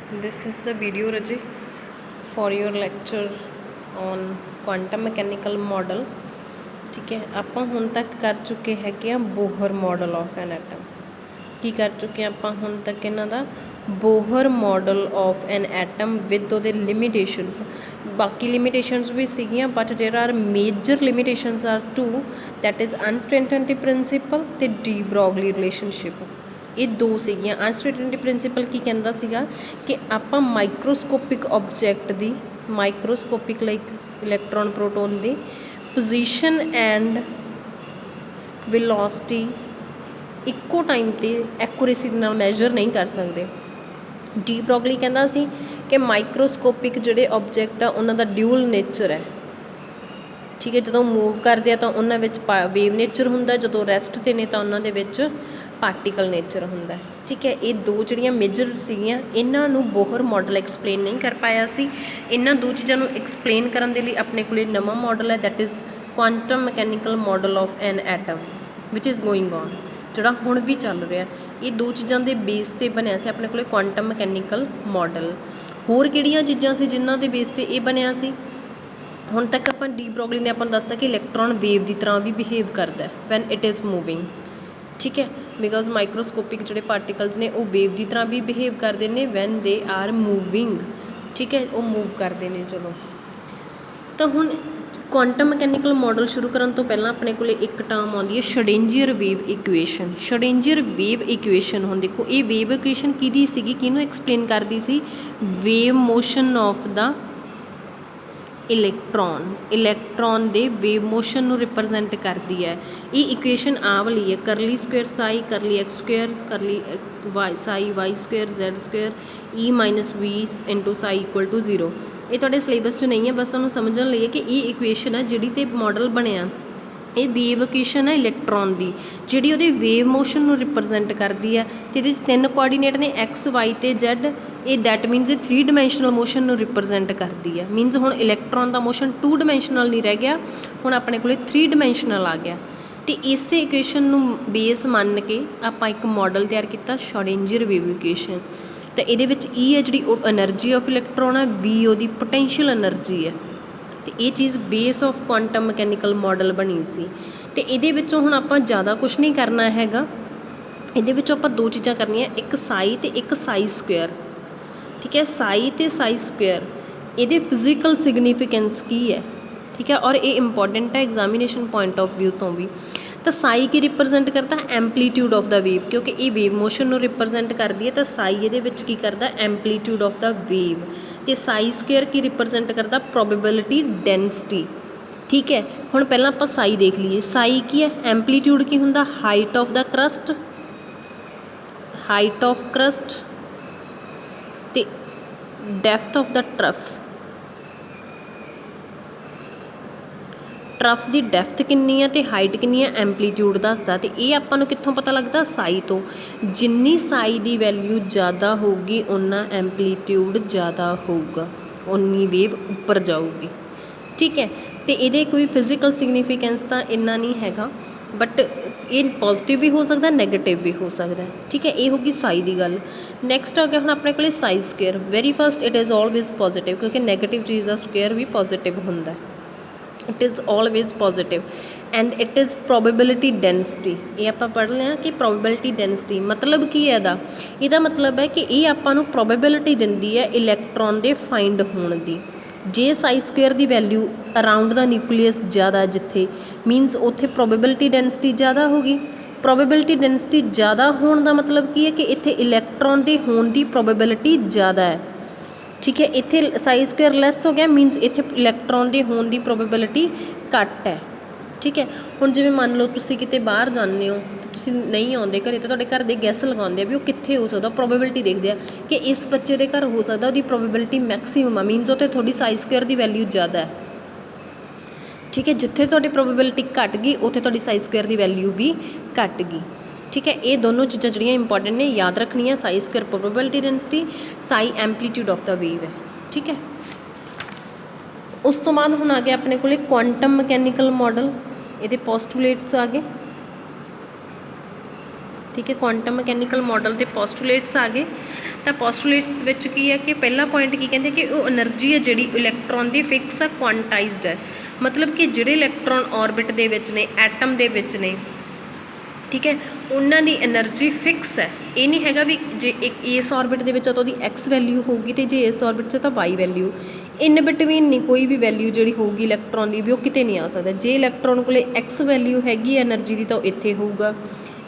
This is the video Raji for your lecture on quantum mechanical model। ठीक है, ਆਪਾਂ ਹੁਣ ਤੱਕ ਕਰ ਚੁੱਕੇ ਹੈਗੇ ਆ Bohr model of an atom. ਕੀ ਕਰ ਚੁੱਕੇ ਆਪਾਂ ਹੁਣ ਤੱਕ ਇਹਨਾਂ ਦਾ Bohr model of an atom with ਉਹਦੇ ਲਿਮਿਟੇਸ਼ਨਸ। ਬਾਕੀ ਲਿਮਿਟੇਸ਼ਨਸ ਵੀ ਸੀਗੀਆਂ but there are major limitations are two, that is uncertainty principle ਤੇ ਡੀ ਬਰੋਗਲੀ ਰਿਲੇਸ਼ਨਸ਼ਿਪ। ਇਹ ਦੋ ਸੀਗੀਆਂ। ਅਨਸਰਟੇਨਟੀ ਪ੍ਰਿੰਸੀਪਲ ਕੀ ਕਹਿੰਦਾ ਸੀਗਾ ਕਿ ਆਪਾਂ ਮਾਈਕਰੋਸਕੋਪਿਕ object the, ਮਾਈਕਰੋਸਕੋਪਿਕ like electron proton the position and velocity ਇੱਕੋ ਟਾਈਮ 'ਤੇ ਐਕੂਰੇਸੀ ਨਾਲ ਮੈਜਰ ਨਹੀਂ ਕਰ ਸਕਦੇ। ਡੀ ਬਰੋਗਲੀ ਕਹਿੰਦਾ ਸੀ ਕਿ ਮਾਈਕਰੋਸਕੋਪਿਕ ਜਿਹੜੇ ਆਬਜੈਕਟ ਆ ਉਹਨਾਂ ਦਾ ਡਿਊਲ ਨੇਚਰ ਹੈ। ਠੀਕ ਹੈ, ਜਦੋਂ ਮੂਵ ਕਰਦੇ ਆ ਤਾਂ ਉਹਨਾਂ ਵਿੱਚ ਵੇਵ ਨੇਚਰ ਹੁੰਦਾ, ਜਦੋਂ ਰੈਸਟ 'ਤੇ ਨੇ ਤਾਂ ਉਹਨਾਂ ਦੇ ਵਿੱਚ ਪਾਰਟੀਕਲ ਨੇਚਰ ਹੁੰਦਾ। ਠੀਕ ਹੈ, ਇਹ ਦੋ ਜਿਹੜੀਆਂ ਮੇਜਰ ਸੀਗੀਆਂ ਇਹਨਾਂ ਨੂੰ ਬੋਹਰ ਮਾਡਲ ਐਕਸਪਲੇਨ ਨਹੀਂ ਕਰ ਪਾਇਆ ਸੀ। ਇਹਨਾਂ ਦੋ ਚੀਜ਼ਾਂ ਨੂੰ ਐਕਸਪਲੇਨ ਕਰਨ ਦੇ ਲਈ ਆਪਣੇ ਕੋਲ ਨਵਾਂ ਮਾਡਲ ਹੈ, that is quantum mechanical model of an atom ਵਿਚ ਇਜ਼ ਗੋਇੰਗ ਔਨ, ਜਿਹੜਾ ਹੁਣ ਵੀ ਚੱਲ ਰਿਹਾ। ਇਹ ਦੋ ਚੀਜ਼ਾਂ ਦੇ ਬੇਸ 'ਤੇ ਬਣਿਆ ਸੀ ਆਪਣੇ ਕੋਲ ਕੁਆਂਟਮ ਮਕੈਨੀਕਲ ਮਾਡਲ। ਹੋਰ ਕਿਹੜੀਆਂ ਚੀਜ਼ਾਂ ਸੀ ਜਿਨ੍ਹਾਂ ਦੇ ਬੇਸ 'ਤੇ ਇਹ ਬਣਿਆ ਸੀ? ਹੁਣ ਤੱਕ ਆਪਾਂ ਡੀ ਬਰੋਗਲੀ ਨੇ ਆਪਾਂ ਨੂੰ ਦੱਸਤਾ ਕਿ ਇਲੈਕਟ੍ਰੋਨ ਵੇਵ ਦੀ ਤਰ੍ਹਾਂ ਵੀ ਬਿਹੇਵ ਕਰਦਾ ਵੈਨ ਇਟ ਇਜ਼ ਮੂਵਿੰਗ। ਠੀਕ ਹੈ, ਬਿਕੋਜ਼ ਮਾਈਕਰੋਸਕੋਪਿਕ ਜਿਹੜੇ ਪਾਰਟੀਕਲਸ ਨੇ ਉਹ ਵੇਵ ਦੀ ਤਰ੍ਹਾਂ ਵੀ ਬਿਹੇਵ ਕਰਦੇ ਨੇ ਵੈਨ ਦੇ ਆਰ ਮੂਵਿੰਗ। ਠੀਕ ਹੈ, ਉਹ ਮੂਵ ਕਰਦੇ ਨੇ। ਚਲੋ, ਤਾਂ ਹੁਣ ਕੁਆਂਟਮ ਮਕੈਨੀਕਲ ਮਾਡਲ ਸ਼ੁਰੂ ਕਰਨ ਤੋਂ ਪਹਿਲਾਂ ਆਪਣੇ ਕੋਲ ਇੱਕ ਟਰਮ ਆਉਂਦੀ ਹੈ ਸ਼ਰੇਂਜੀਅਰ ਵੇਵ ਇਕੁਏਸ਼ਨ। ਸ਼ਰੇਂਜੀਅਰ ਵੇਵ ਇਕੁਏਸ਼ਨ, ਹੁਣ ਦੇਖੋ ਇਹ ਵੇਵ ਇਕੁਏਸ਼ਨ ਕਿਹਦੀ ਸੀਗੀ, ਕਿਹਨੂੰ ਐਕਸਪਲੇਨ ਕਰਦੀ ਸੀ? Wave motion of the electron ਦੇ ਵੇਵ ਮੋਸ਼ਨ ਨੂੰ ਰਿਪਰਜੈਂਟ ਕਰਦੀ ਹੈ। ਇਹ ਇਕੁਏਸ਼ਨ ਆ ਵਾਲੀ ਹੈ, curly square psi curly x square curly x y psi y square z square E minus V into psi equal to 0। ਇਹ ਤੁਹਾਡੇ ਸਿਲੇਬਸ 'ਚ ਨਹੀਂ ਹੈ, ਬਸ ਤੁਹਾਨੂੰ ਸਮਝਣ ਲਈ ਹੈ ਕਿ ਇਹ ਇਕੁਏਸ਼ਨ ਹੈ ਜਿਹੜੀ 'ਤੇ ਮਾਡਲ ਬਣਿਆ। ਇਹ ਵੇਵ ਇਕੁਏਸ਼ਨ ਹੈ ਇਲੈਕਟ੍ਰੋਨ ਦੀ, ਜਿਹੜੀ ਉਹਦੇ ਵੇਵ ਮੋਸ਼ਨ ਨੂੰ ਰਿਪਰਜੈਂਟ ਕਰਦੀ ਹੈ। ਅਤੇ ਇਹਦੇ 'ਚ 3 ਕੋਆਰਡੀਨੇਟ ਨੇ, ਐਕਸ ਵਾਈ ਅਤੇ ਜ਼ੈਡ। ਇਹ ਦੈਟ ਮੀਨਸ ਇਹ 3 ਡਾਇਮੈਂਸ਼ਨਲ ਮੋਸ਼ਨ ਨੂੰ ਰਿਪਰਜੈਂਟ ਕਰਦੀ ਹੈ। ਮੀਨਸ ਹੁਣ ਇਲੈਕਟ੍ਰੋਨ ਦਾ ਮੋਸ਼ਨ 2 ਡਾਇਮੈਂਸ਼ਨਲ ਨਹੀਂ ਰਹਿ ਗਿਆ, ਹੁਣ ਆਪਣੇ ਕੋਲ 3 ਡਾਇਮੈਂਸ਼ਨਲ ਆ ਗਿਆ। ਅਤੇ ਇਸੇ ਇਕੁਏਸ਼ਨ ਨੂੰ ਬੇਸ ਮੰਨ ਕੇ ਆਪਾਂ ਇੱਕ ਮਾਡਲ ਤਿਆਰ ਕੀਤਾ ਸ਼ਰੇਂਜੀਅਰ ਵੇਵ ਇਕੁਏਸ਼ਨ। ਤਾਂ ਇਹਦੇ ਵਿੱਚ ਈ ਹੈ ਜਿਹੜੀ ਉਹ ਐਨਰਜੀ ਆਫ ਇਲੈਕਟ੍ਰੋਨ ਹੈ, ਵੀ ਉਹਦੀ ਪੋਟੈਂਸ਼ੀਅਲ ਐਨਰਜੀ ਹੈ। ਅਤੇ ਇਹ ਚੀਜ਼ base of quantum mechanical model ਬਣੀ ਸੀ। ਅਤੇ ਇਹਦੇ ਵਿੱਚੋਂ ਹੁਣ ਆਪਾਂ ਜ਼ਿਆਦਾ ਕੁਛ ਨਹੀਂ ਕਰਨਾ ਹੈਗਾ। ਇਹਦੇ ਵਿੱਚੋਂ ਆਪਾਂ ਦੋ ਚੀਜ਼ਾਂ ਕਰਨੀਆਂ, ਇੱਕ ਸਾਈ ਅਤੇ ਇੱਕ ਸਾਈ ਸਕੁਏਅਰ। ਠੀਕ ਹੈ, ਸਾਈ ਅਤੇ ਸਾਈ ਸਕੁਏਅਰ ਇਹਦੇ ਫਿਜ਼ੀਕਲ ਸਿਗਨੀਫਿਕੈਂਸ ਕੀ ਹੈ? ਠੀਕ ਹੈ, ਔਰ ਇਹ ਇੰਪੋਰਟੈਂਟ ਹੈ ਐਗਜ਼ਾਮੀਨੇਸ਼ਨ ਪੁਆਇੰਟ ਆਫ ਵਿਊ ਤੋਂ ਵੀ। ਤਾਂ ਸਾਈ ਕੀ ਰਿਪਰਜੈਂਟ ਕਰਦਾ? ਐਂਪਲੀਟਿਊਡ ਆਫ ਦਾ ਵੇਵ, ਕਿਉਂਕਿ ਇਹ ਵੇਵ ਮੋਸ਼ਨ ਨੂੰ ਰਿਪਰਜੈਂਟ ਕਰਦੀ ਹੈ। ਤਾਂ ਸਾਈ ਇਹਦੇ ਵਿੱਚ ਕੀ ਕਰਦਾ? Amplitude of the wave. ਅਤੇ ਸਾਈ ਸਕੁਏਅਰ ਕੀ ਰਿਪਰਜੈਂਟ ਕਰਦਾ? Probability density. ਠੀਕ ਹੈ, ਹੁਣ ਪਹਿਲਾਂ ਆਪਾਂ ਸਾਈ ਦੇਖ ਲਈਏ। ਸਾਈ ਕੀ ਹੈ? ਐਂਪਲੀਟਿਊਡ ਕੀ ਹੁੰਦਾ? Height of the crest, height of crest ਅਤੇ depth of the trough. Trough ਦੀ ਡੈਪਥ ਕਿੰਨੀ ਹੈ ਅਤੇ ਹਾਈਟ ਕਿੰਨੀ ਹੈ, ਐਂਪਲੀਟਿਊਡ ਦੱਸਦਾ। ਅਤੇ ਇਹ ਆਪਾਂ ਨੂੰ ਕਿੱਥੋਂ ਪਤਾ ਲੱਗਦਾ? ਸਾਈ ਤੋਂ। ਜਿੰਨੀ ਸਾਈ ਦੀ ਵੈਲਿਊ ਜ਼ਿਆਦਾ ਹੋਊਗੀ ਓਨਾ ਐਂਪਲੀਟਿਊਡ ਜ਼ਿਆਦਾ ਹੋਊਗਾ, ਓਨੀ ਵੇਵ ਉੱਪਰ ਜਾਊਗੀ। ਠੀਕ ਹੈ, ਅਤੇ ਇਹਦੇ ਕੋਈ ਫਿਜ਼ੀਕਲ ਸਿਗਨੀਫਿਕੈਂਸ ਤਾਂ ਇੰਨਾ ਨਹੀਂ ਹੈਗਾ, ਬਟ ਇਹ ਪੋਜ਼ੀਟਿਵ ਵੀ ਹੋ ਸਕਦਾ, ਨੈਗੇਟਿਵ ਵੀ ਹੋ ਸਕਦਾ। ਠੀਕ ਹੈ, ਇਹ ਹੋ ਗਈ ਸਾਈ ਦੀ ਗੱਲ। ਨੈਕਸਟ ਆ ਗਿਆ ਹੁਣ ਆਪਣੇ ਕੋਲ psi square. Very first it is always positive, ਕਿਉਂਕਿ ਨੈਗੇਟਿਵ ਚੀਜ਼ ਦਾ ਸਕੁਏਅਰ ਵੀ ਪੋਜ਼ੀਟਿਵ ਹੁੰਦਾ। It is always positive and it is probability density. ਇਹ ਆਪਾਂ ਪੜ੍ਹ ਲਿਆ ਕਿ ਪ੍ਰੋਬੇਬਿਲਿਟੀ ਡੈਂਸਿਟੀ ਮਤਲਬ ਕੀ ਹੈ ਇਹਦਾ? ਇਹਦਾ ਮਤਲਬ ਹੈ ਕਿ ਇਹ ਆਪਾਂ ਨੂੰ ਪ੍ਰੋਬੇਬਿਲਿਟੀ ਦਿੰਦੀ ਹੈ ਇਲੈਕਟ੍ਰੋਨ ਦੇ ਫਾਈਂਡ ਹੋਣ ਦੀ। ਜੇ ਸਾਈ ਸਕੁਏਅਰ ਦੀ ਵੈਲਿਊ ਅਰਾਊਂਡ ਦਾ ਨਿਊਕਲੀਅਸ ਜ਼ਿਆਦਾ ਜਿੱਥੇ, ਮੀਨਸ ਉੱਥੇ ਪ੍ਰੋਬੇਬਿਲਿਟੀ ਡੈਂਸਿਟੀ ਜ਼ਿਆਦਾ ਹੋਗੀ। ਪ੍ਰੋਬੇਬਿਲਿਟੀ ਡੈਂਸਿਟੀ ਜ਼ਿਆਦਾ ਹੋਣ ਦਾ ਮਤਲਬ ਕੀ ਹੈ ਕਿ ਇੱਥੇ ਇਲੈਕਟ੍ਰੋਨ ਦੇ ਹੋਣ ਦੀ ਪ੍ਰੋਬੇਬਿਲਿਟੀ ਜ਼ਿਆਦਾ ਹੈ। ਠੀਕ ਹੈ, ਇੱਥੇ ਸਾਈ ਸਕੁਏਅਰ ਲੈਸ ਹੋ ਗਿਆ, ਮੀਨਸ ਇੱਥੇ ਇਲੈਕਟ੍ਰੋਨ ਦੇ ਹੋਣ ਦੀ ਪ੍ਰੋਬੇਬਿਲਿਟੀ ਘੱਟ ਹੈ। ਠੀਕ ਹੈ, ਹੁਣ ਜਿਵੇਂ ਮੰਨ ਲਓ ਤੁਸੀਂ ਕਿਤੇ ਬਾਹਰ ਜਾਂਦੇ ਹੋ ਅਤੇ ਤੁਸੀਂ ਨਹੀਂ ਆਉਂਦੇ ਘਰੇ, ਤਾਂ ਤੁਹਾਡੇ ਘਰ ਦੇ ਗੈਸ ਲਗਾਉਂਦੇ ਆ ਵੀ ਉਹ ਕਿੱਥੇ ਹੋ ਸਕਦਾ, ਪ੍ਰੋਬੇਬਿਲਿਟੀ ਦੇਖਦੇ ਆ ਕਿ ਇਸ ਬੱਚੇ ਦੇ ਘਰ ਹੋ ਸਕਦਾ, ਉਹਦੀ ਪ੍ਰੋਬੇਬਿਲਿਟੀ ਮੈਕਸੀਮਮ ਆ, ਮੀਨਸ ਉੱਥੇ ਤੁਹਾਡੀ ਸਾਈ ਸਕੁਏਅਰ ਦੀ ਵੈਲਿਊ ਜ਼ਿਆਦਾ ਹੈ। ਠੀਕ ਹੈ, ਜਿੱਥੇ ਤੁਹਾਡੀ ਪ੍ਰੋਬੇਬਿਲਿਟੀ ਘੱਟ ਗਈ ਉੱਥੇ ਤੁਹਾਡੀ ਸਾਈ ਸਕੁਏਅਰ ਦੀ ਵੈਲਿਊ ਵੀ ਘੱਟ ਗਈ। ਠੀਕ ਹੈ, ਇਹ ਦੋਨੋਂ ਚੀਜ਼ਾਂ ਜਿਹੜੀਆਂ ਇੰਪੋਰਟੈਂਟ ਨੇ ਯਾਦ ਰੱਖਣੀਆਂ। Psi square probability density, psi amplitude of the wave ਹੈ। ਠੀਕ ਹੈ, ਉਸ ਤੋਂ ਬਾਅਦ ਹੁਣ ਆ ਗਿਆ ਆਪਣੇ ਕੋਲ ਕੁਆਂਟਮ ਮਕੈਨੀਕਲ ਮਾਡਲ। ਇਹਦੇ ਪੋਸਟੂਲੇਟਸ ਆ ਗਏ। ठीक है। क्वांटम मकैनिकल मॉडल के पोस्टूलेट्स आ गए। तो पोस्टूलेट्स विच की है कि पहला पॉइंट की कहते कि वो एनर्जी है जिहड़ी इलैक्ट्रॉन की फिक्स है, क्वांटाइज्ड है। मतलब कि जिहड़े इलैक्ट्रॉन ऑर्बिट दे विच ने, एटम दे विच ने, ठीक है, उन्हां दी एनर्जी फिक्स है। ये नहीं हैगा भी जे एक इस ऑर्बिट दे विच तो एक्स वैल्यू होगी तो जे इस ऑर्बिट च तो वाई वैल्यू, इन बिटवीन नहीं कोई भी वैल्यू जी होगी इलैक्ट्रॉन की भी वो किते नहीं आ सकता। जे इलैक्ट्रॉन को एक्स वैल्यू हैगी एनर्जी की तो इत्थे होऊगा,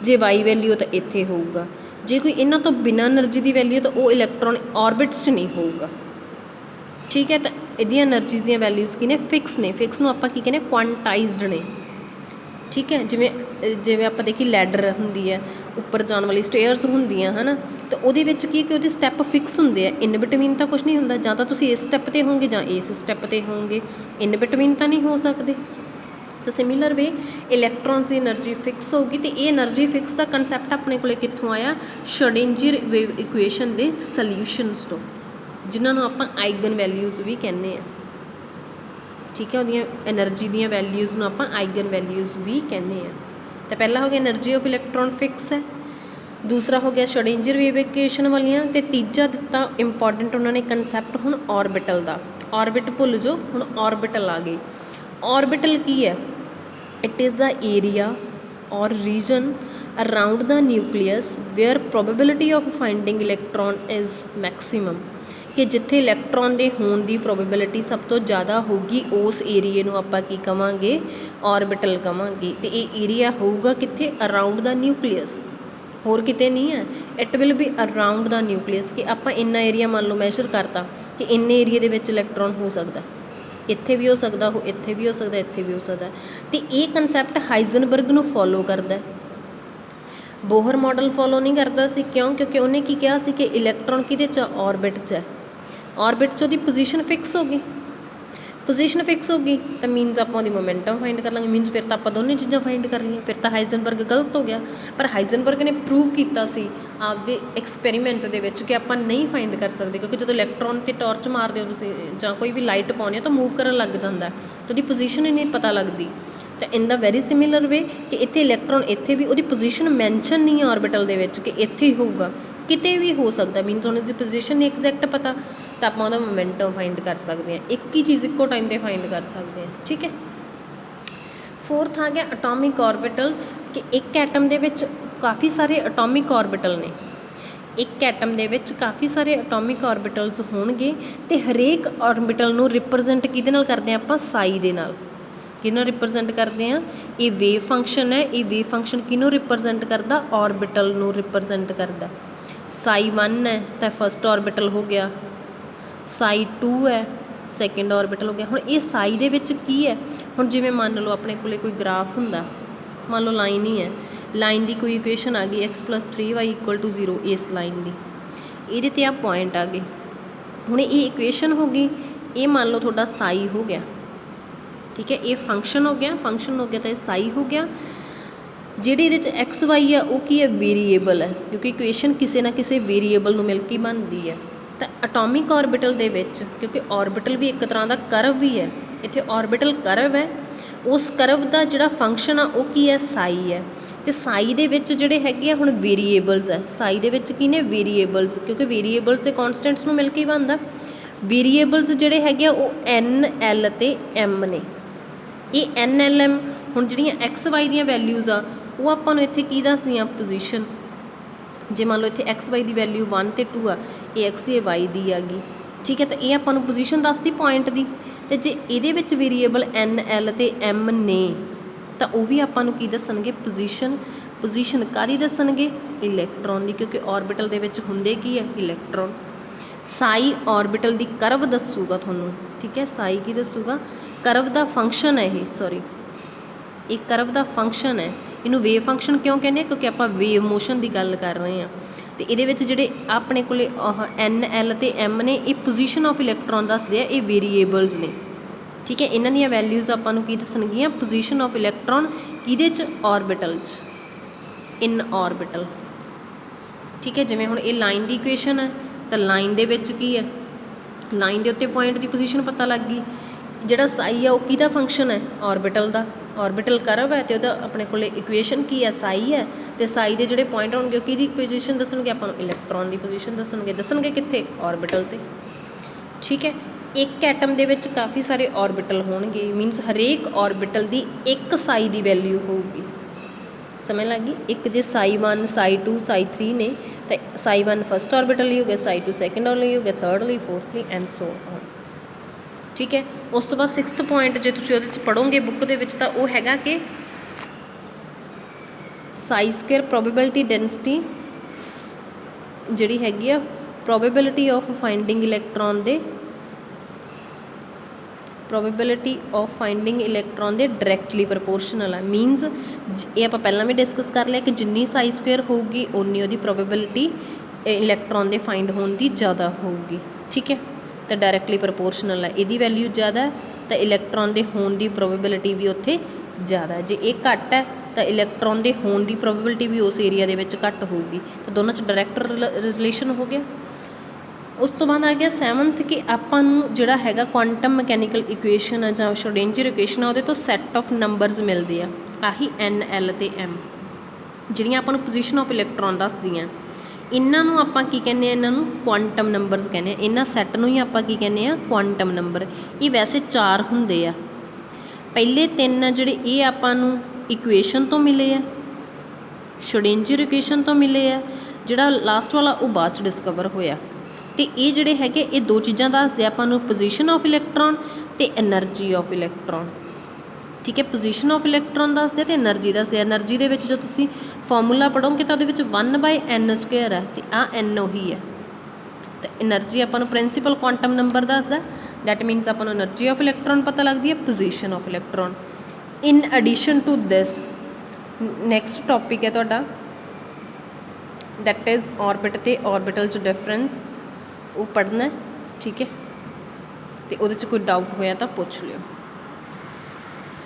जे वाई वैल्यू तो इत्थे होऊगा। जे कोई इन्हां तो बिना एनर्जी की वैल्यू तो वो इलैक्ट्रॉन ऑर्बिट्स च नहीं होऊगा। ठीक है। तो इहदियां एनर्जीज दी वैल्यूज़ की ने फिक्स ने, फिक्स नूं आपां की कहने क्वांटाइज्ड ने। ठीक है। जिवें जिवें आपां देखी लैडर हुंदी है, उपर जाने वाली स्टेयर्स होंदियां है ना, तो उहदे विच की कि उहदे स्टैप फिक्स हुंदे आ। इन बिटवीन तो कुछ नहीं हुंदा, जां तां तुसीं इस स्टैप ते होवोगे जां इस स्टैप ते होवोगे, इन बिटवीन तो नहीं हो सकते। तो सिमिलर वे इलैक्ट्रॉन्स की एनर्जी फिक्स होगी। तो ये एनर्जी फिक्स का कंसैप्ट अपने को कित्थों आया? श्रोडिंगर वेव इक्वेशन के सल्यूशनस तो, जिन्होंने आपां आइगन वैल्यूज़ भी कहने हैं। ठीक है। उहदियां एनर्जी दी वैल्यूज़ नूं आपां आइगन वैल्यूज़ भी कहने हैं। तो पहला हो गया एनर्जी ऑफ इलैक्ट्रॉन फिक्स है, दूसरा हो गया श्रोडिंगर वेव इक्वेशन वालियां, ते तीजा दिता इंपॉर्टेंट उन्होंने कंसैप्ट हुण ऑर्बिटल का। ऑर्बिट भुल जाओ, हुण ऑर्बिटल आ गई। ऑर्बिटल की है? इट इज़ द एरिया और region around the nucleus where probability of finding electron is maximum, कि जिथे इलैक्ट्रॉन के होने की प्रोबेबिलिटी सब तो ज़्यादा होगी उस एरिए नूं आपां की कहांगे? ऑर्बिटल कहांगे। तो ये एरिया होगा कित्थे? अराउंड द न्यूक्लियस, होर किते नहीं है। It will be around the nucleus, कि आपां इन्ना एरिया मान लो मैशर करता कि इन्ने एरिए दे विच इलैक्ट्रॉन हो सकता, इत्थे भी हो सकता, हो इत्थे भी हो सकता, इत्थे भी हो सकता। तो ये कंसैप्ट हाइजनबर्ग नूं फॉलो करता है, बोहर मॉडल फॉलो नहीं करता सी। क्यों? क्योंकि उन्हें की कहा सी कि इलैक्ट्रॉन किहदे च? ऑर्बिट च है। ऑर्बिट च उहदी पोजीशन फिक्स हो गई, पोजीशन फिक्स हो गई तो मीनस आप मोमेंटम फाइंड कर लेंगे। मीनस फिर तो आप दोनों चीज़ां फाइंड कर लिया, फिर तो हाइजनबर्ग गलत हो गया। पर हाइजनबर्ग ने प्रूव किया सी आपदे एक्सपैरीमेंट दे विच कि आप नहीं फाइंड कर सकते, क्योंकि जो इलैक्ट्रॉन ते टॉर्च मारते हो तुसीं जां कोई भी लाइट पाउने तो मूव करन लग जाता है, तो उहदी पोजीशन ही नहीं पता लगती। तो in the very similar way कि इत्थे इलैक्ट्रॉन इत्थे भी उहदी पोजीशन मैंशन नहीं है ऑर्बिटल दे विच कि इत्थे ही होऊगा, किते भी हो सकता। मीनस उन्हें पोजीशन नहीं एग्जैक्ट पता तो आप मोमेंटम फाइंड कर सकते हैं। एक ही चीज़ इक्को टाइम पे फाइंड कर सकते हैं। ठीक है। फोर्थ आ गया अटोमिक ऑर्बिटल्स, कि एक एटम दे विच काफ़ी सारे अटोमिक ऑर्बिटल ने। एक एटम दे विच काफ़ी सारे अटोमिक ऑर्बिटल्स होणगे ते हरेक ऑर्बिटल नूं रिप्रजेंट किहदे नाल करदे आं आपां? साई दे नाल। किहनूं रिप्रजेंट करते हैं? ये वेव फंक्शन है। ये वेव फंक्शन किहनूं रिप्रजेंट करता? ऑर्बिटल नूं रिप्रजेंट करता। साई 1 है तो फस्ट ऑर्बिटल हो गया, साई 2 है सैकेंड ऑर्बिटल हो गया। हुण ये साई दे विच की है? हुण जिवें मान लो अपने कोले कोई ग्राफ हुंदा, मान लो लाइन ही है, लाइन की कोई इक्वेशन आ गई x+3y = 0, इस लाइन की ये ते आ पॉइंट आ गए। हुण ये इक्वेशन हो गई, ये मान लो थोड़ा साई हो गया। ठीक है। ये फंक्शन हो गया, फंक्शन हो गया तो ये साई हो गया। जिहड़ी इहदे च एक्स वाई है वो की है? वेरीएबल है, क्योंकि इक्वेशन किसी ना किसी वेरीएबल नूं मिल के बनती है। तो अटोमिक ऑर्बिटल दे विच, क्योंकि ऑर्बिटल भी एक तरह का करव भी है, इत्थे ऑर्बिटल करव है, उस करव का जिहड़ा फंक्शन आ वो की है? साई है। तो साई दे विच जिहड़े हैगे हुण वेरीएबल्स है, साई दे विच की ने? वेरीएबल्स, क्योंकि वेरीएबल तो कॉन्सटेंट्स नूं मिल के बनता। वेरीएबल्स जिहड़े हैगे वो एन एल ते एम ने। ये एन एल एम हुण जिहड़ियां एक्स वाई दी वैल्यूज़ आ वो आपां नूं इत्थे की दसदियां? पोजीशन। जे मान लो इत्थे एक्स वाई की वैल्यू 1 ते 2 आ, ये एक्स दी वाई दी आ गई। ठीक है। तो ये आपां नूं पोजीशन दसदी पॉइंट की। तो जे इहदे विच वेरीएबल एन एल ते एम ने तो वो भी आपां नूं की दसणगे? पोजीशन। पोजीशन काहदी दसणगे? इलैक्ट्रॉन की, क्योंकि ऑर्बिटल दे विच हुंदे की है? इलैक्ट्रॉन। साई ऑर्बिटल की करव दसूगा तुहानूं। ठीक है। साई की दसूगा? करव का फंक्शन है ये, सॉरी एक करव का फंक्शन है। इनू वेव फंक्शन क्यों कहने? क्योंकि आप वेव मोशन की गल कर रहे हैं। तो ये जोड़े अपने को एन एल तो एम ने ये पोजीशन ऑफ इलैक्ट्रॉन दसदे आ, ये वेरीएबल्स ने। ठीक है। इन्हां दी वैल्यूज़ आपां नूं की दसणगियां? पोजीशन ऑफ इलैक्ट्रॉन किहदे च? ऑर्बिटल च, इन ऑर्बिटल। ठीक है। जिवें हुण ये लाइन की इक्वेशन है तो लाइन दे विच की है? लाइन के उत्ते पॉइंट की पोजीशन पता लग गई। जिहड़ा साई है वो किहदा फंक्शन है? ऑर्बिटल का। ऑर्बिटल करव है तो ਉਹਦਾ ਆਪਣੇ ਕੋਲ ਇਕੁਏਸ਼ਨ ਕੀ ਹੈ ਸਾਈ ਹੈ ਤੇ ਸਾਈ ਦੇ ਜਿਹੜੇ ਪੁਆਇੰਟ ਹੋਣਗੇ ਉਹ ਕਿਹਦੀ ਪੋਜੀਸ਼ਨ ਦੱਸਣਗੇ ਆਪਾਂ ਨੂੰ ਇਲੈਕਟ੍ਰੋਨ ਦੀ ਪੋਜੀਸ਼ਨ ਦੱਸਣਗੇ ਕਿੱਥੇ ऑर्बिटल ਤੇ ਠੀਕ ਹੈ ਇੱਕ ਐਟਮ ਦੇ ਵਿੱਚ ਕਾਫੀ ਸਾਰੇ ऑर्बिटल ਹੋਣਗੇ ਮੀਨਸ ਹਰੇਕ ऑर्बिटल ਦੀ ਇੱਕ ਸਾਈ ਦੀ ਵੈਲਿਊ ਹੋਊਗੀ ਸਮਝ ਲੱਗ ਗਈ ਇੱਕ ਜੇ ਸਾਈ 1 ਸਾਈ 2 ਸਾਈ 3 ਨੇ ਤਾਂ ਸਾਈ 1 ਫਸਟ ऑर्बिटल ਲਈ ਹੋ ਗਿਆ ਸਾਈ 2 ਸੈਕੰਡ ਲਈ ਹੋ ਗਿਆ ਥਰਡ ਲਈ ਫੋਰਥ ਲਈ ਐਂਡ ਸੋ ਔਨ ठीक है उस तो बाद 6th पॉइंट जो तुम वो पढ़ोगे बुक के वो हैगा कि साई स्क्वेयर प्रोबेबिलिटी डेंसिटी जिहड़ी हैगी आ प्रोबेबिलिटी ऑफ फाइंडिंग इलैक्ट्रॉन दे प्रोबेबिलिटी ऑफ फाइंडिंग इलैक्ट्रॉन दे डायरैक्टली प्रपोर्शनल है मीनस ये आप पहला भी डिस्कस कर लिया कि जिन्नी साई स्क्वेयर होगी उन्नी उहदी प्रोबेबिलिटी इलैक्ट्रॉन दे फाइंड होने की ज़्यादा होगी ठीक है तो डायरैक्टली प्रपोर्शनल है यदी वैल्यू ज़्यादा है तो इलैक्ट्रॉन के होने की प्रोबेबिलिटी भी उत्थे ज़्यादा है जे ये घट है तो इलैक्ट्रॉन के होने की प्रोबेबिलिटी भी उस एरिया के घट होगी तो दोनों च डायरैक्ट रिलेशन हो गया उस तो बाद आ गया 7th कि आपां नूं जिहड़ा हैगा क्वांटम मैकेनिकल इक्वेशन है जां श्रोडिंगर इक्वेशन है उहदे तो सैट ऑफ नंबरस मिलते हैं आही N L ते M जिहड़ियां आपां नूं पोजीशन ऑफ इलैक्ट्रॉन दसदियां इन्हां नूं आपां की कहने इन्हां नूं क्वांटम नंबरस कहने इन्हां सैट नूं ही आपां की कहने क्वांटम नंबर ये वैसे 4 हुंदे आ पहले 3 जिहड़े ये आपां नूं इक्वेशन तो मिले आ श्रोडिंगर इक्वेशन तो मिले आ जिहड़ा लास्ट वाला वो बाद च डिस्कवर होया तो ये जिहड़े हैगे ये दो चीज़ां दसदे आपां नूं पोजीशन ऑफ इलैक्ट्रॉन ते एनर्जी ऑफ इलैक्ट्रॉन ठीक है पोजीशन ऑफ इलैक्ट्रॉन दसदे ते एनर्जी दसदे एनर्जी दे विच जो तुसी फॉर्मूला पढ़ोगे तो वो 1/n² है तो आ n उही है तो एनर्जी आपां नूं प्रिंसीपल क्वांटम नंबर दसदा दैट मीनस आपां नूं एनर्जी ऑफ इलैक्ट्रॉन पता लगती है position of electron in addition to this next topic है तुहाडा दैट इज़ ऑर्बिट ते ऑर्बिटल च डिफरेंस वो पढ़ना ठीक है तो वो कोई डाउट होया तो पूछ लियो।